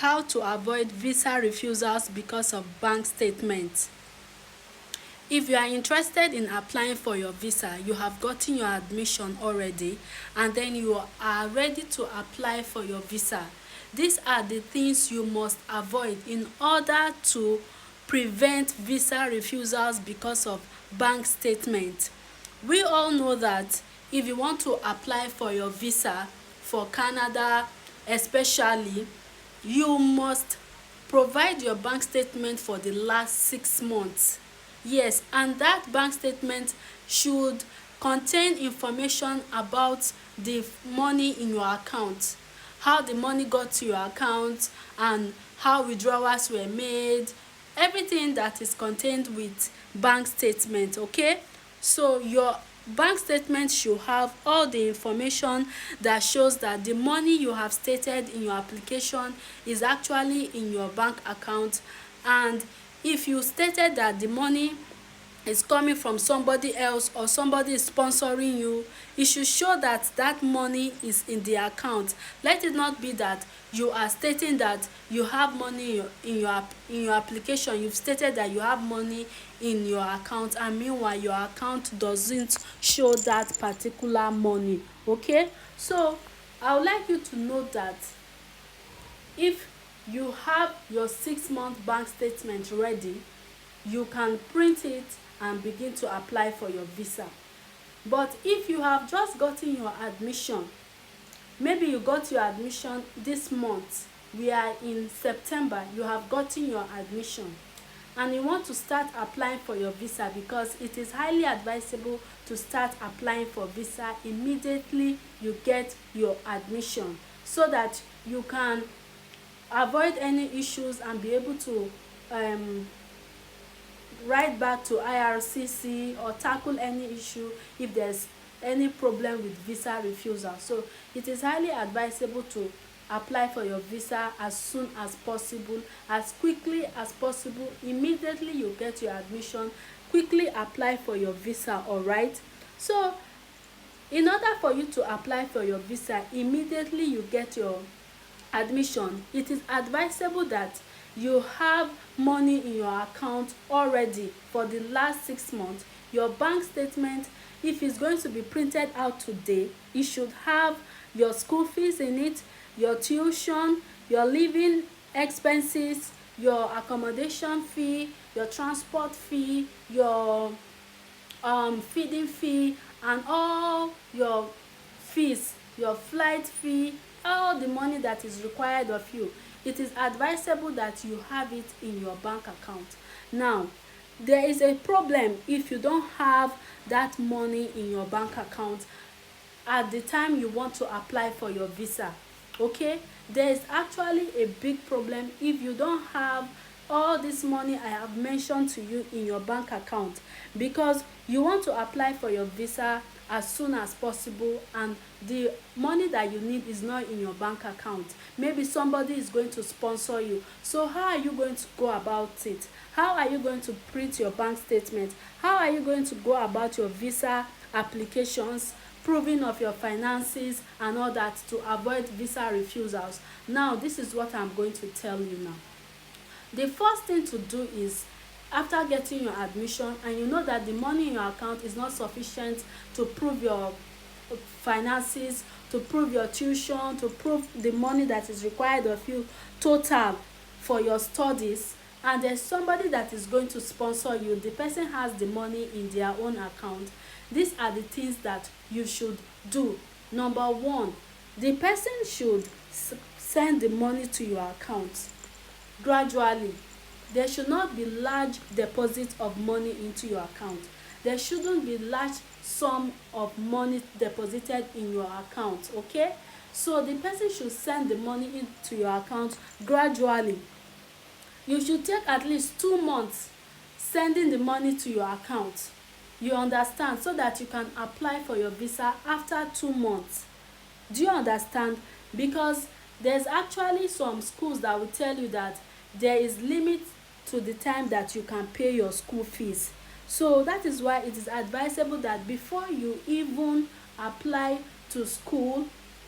How to avoid visa refusals because of bank statements. If you are interested in applying for your visa, you have gotten your admission already, and then you are ready to apply for your visa. These are the things you must avoid in order to prevent visa refusals because of bank statements. We all know that if you want to apply for your visa for Canada especially, you must provide your bank statement for the last 6 months. Yes, and that bank statement should contain information about the money in your account, how the money got to your account, and how withdrawals were made, everything that is contained with bank statement. Okay, so your bank statement should have all the information that shows that the money you have stated in your application is actually in your bank account. And if you stated that the money is coming from somebody else or somebody is sponsoring you, it should show that that money is in the account. Let it not be that you are stating that you have money in your application. You've stated that you have money in your account, and meanwhile your account doesn't show that particular money. Okay, so I would like you to know that if you have your 6 month bank statement ready, you can print it and begin to apply for your visa. But if you have just gotten your admission, maybe you got your admission this month, we are in September, you have gotten your admission, and you want to start applying for your visa, because it is highly advisable to start applying for visa immediately you get your admission, so that you can avoid any issues and be able to write back to IRCC or tackle any issue if there's any problem with visa refusal. So it is highly advisable to apply for your visa as soon as possible, as quickly as possible. Immediately you get your admission, quickly apply for your visa. All right, so in order for you to apply for your visa immediately you get your admission, it is advisable that you have money in your account already for the last 6 months. Your bank statement, if it's going to be printed out today, it should have your school fees in it, your tuition, your living expenses, your accommodation fee, your transport fee, your feeding fee, and all your fees, your flight fee, all the money that is required of you. It is advisable that you have it in your bank account. Now, there is a problem if you don't have that money in your bank account at the time you want to apply for your visa. Okay, there is actually a big problem if you don't have all this money I have mentioned to you in your bank account, because you want to apply for your visa as soon as possible, and the money that you need is not in your bank account. Maybe somebody is going to sponsor you. So how are you going to go about it? How are you going to print your bank statement? How are you going to go about your visa applications, proving of your finances and all that, to avoid visa refusals? Now, this is what I'm going to tell you now. The first thing to do is, after getting your admission and you know that the money in your account is not sufficient to prove your finances, to prove your tuition, to prove the money that is required of you total for your studies, and there's somebody that is going to sponsor you, the person has the money in their own account, these are the things that you should do. Number one, the person should send the money to your account gradually. There should not be large deposit of money into your account. There shouldn't be large sum of money deposited in your account. Okay, so the person should send the money into your account gradually. You should take at least 2 months sending the money to your account, you understand, so that you can apply for your visa after 2 months. Do you understand? Because there's actually some schools that will tell you that there is limit to the time that you can pay your school fees. So that is why it is advisable that before you even apply to school,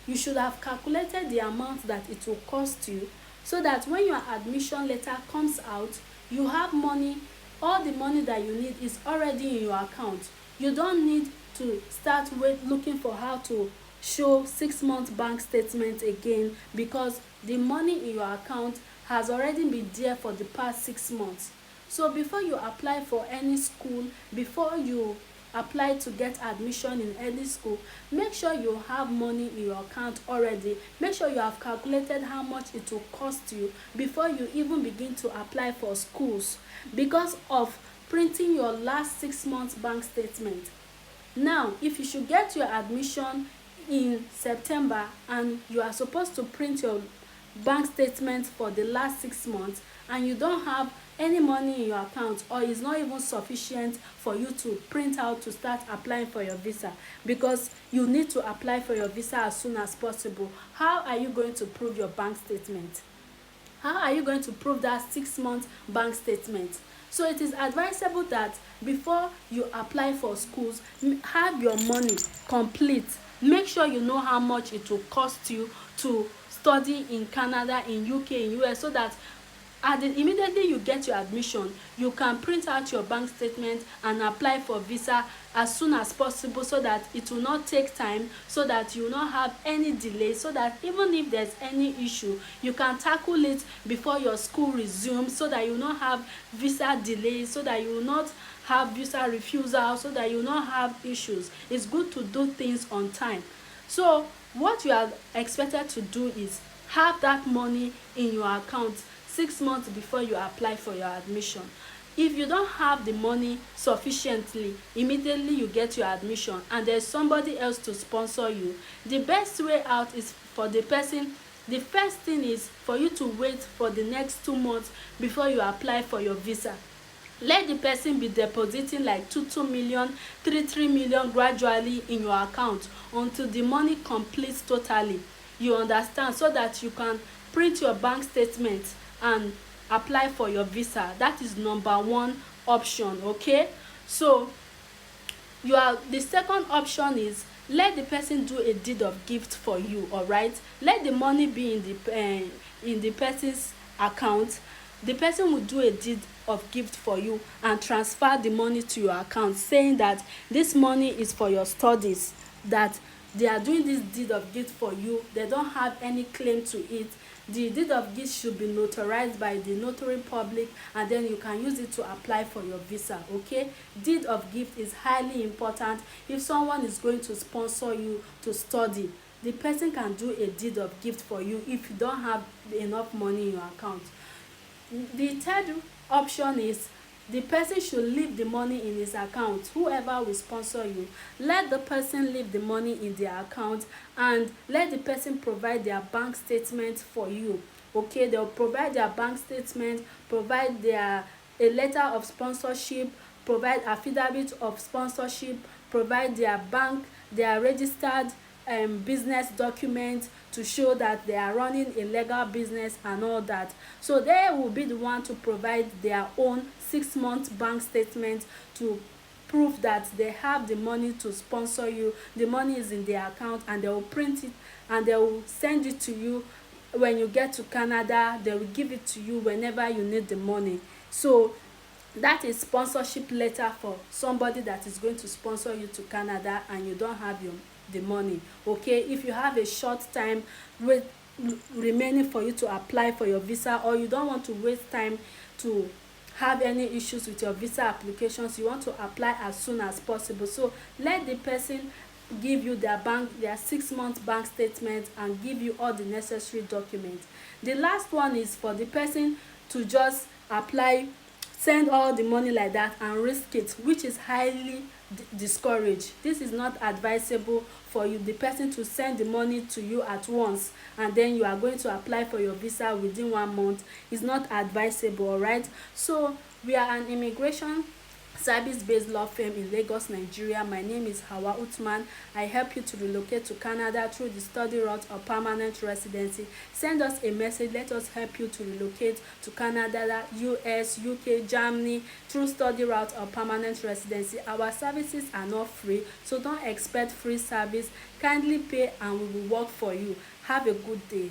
you should have calculated the amount that it will cost you so that when your admission letter comes out, you have money. All the money that you need is already in your account. You don't need to start looking for how to show 6 month bank statement again, because the money in your account has already been there for the past 6 months. So before you apply for any school, before you apply to get admission in any school, make sure you have money in your account already. Make sure you have calculated how much it will cost you before you even begin to apply for schools, because of printing your last 6 months bank statement. Now, if you should get your admission in September and you are supposed to print your bank statement for the last 6 months, and you don't have any money in your account, or it's not even sufficient for you to print out to start applying for your visa, because you need to apply for your visa as soon as possible, how are you going to prove your bank statement? How are you going to prove that 6 month bank statement? So it is advisable that before you apply for schools, have your money complete. Make sure you know how much it will cost you to study in Canada, in UK, in US, so that immediately you get your admission, you can print out your bank statement and apply for visa as soon as possible, so that it will not take time, so that you will not have any delay, so that even if there's any issue, you can tackle it before your school resumes, so that you will not have visa delays, so that you will not have visa refusal, so that you will not have issues. It's good to do things on time. So what you are expected to do is have that money in your account 6 months before you apply for your admission. If you don't have the money sufficiently immediately you get your admission, and there's somebody else to sponsor you, the best way out is for the person. The first thing is for you to wait for the next 2 months before you apply for your visa. Let the person be depositing like 2 million, 3 million gradually in your account until the money completes totally. You understand? So that you can print your bank statement and apply for your visa. That is number one option. Okay, so the second option is let the person do a deed of gift for you. All right, let the money be in the person's account. The person will do a deed of gift for you and transfer the money to your account, saying that this money is for your studies, that they are doing this deed of gift for you. They don't have any claim to it. The deed of gift should be notarized by the notary public, and then you can use it to apply for your visa. Okay, deed of gift is highly important. If someone is going to sponsor you to study, the person can do a deed of gift for you if you don't have enough money in your account. The third option is the person should leave the money in his account. Whoever will sponsor you, let the person leave the money in their account, and let the person provide their bank statement for you. Okay, they'll provide their bank statement, provide a letter of sponsorship, provide affidavit of sponsorship, provide their registered business document to show that they are running a legal business and all that. So they will be the one to provide their own 6 month bank statement to prove that they have the money to sponsor you. The money is in their account, and they will print it and they will send it to you. When you get to Canada, they will give it to you whenever you need the money. So that is sponsorship letter for somebody that is going to sponsor you to Canada and you don't have the money. Okay, if you have a short time remaining for you to apply for your visa, or you don't want to waste time to have any issues with your visa applications, you want to apply as soon as possible. So let the person give you their 6 month bank statement and give you all the necessary documents. The last one is for the person to just apply, send all the money like that and risk it, which is highly discouraged. This is not advisable for the person to send the money to you at once, and then you are going to apply for your visa within 1 month. It's not advisable. All right, so we are an immigration service-based law firm in Lagos, Nigeria. My name is Hawa Uthman. I help you to relocate to Canada through the study route or permanent residency. Send us a message. Let us help you to relocate to Canada, US, UK, Germany through study route or permanent residency. Our services are not free, so don't expect free service. Kindly pay and we will work for you. Have a good day.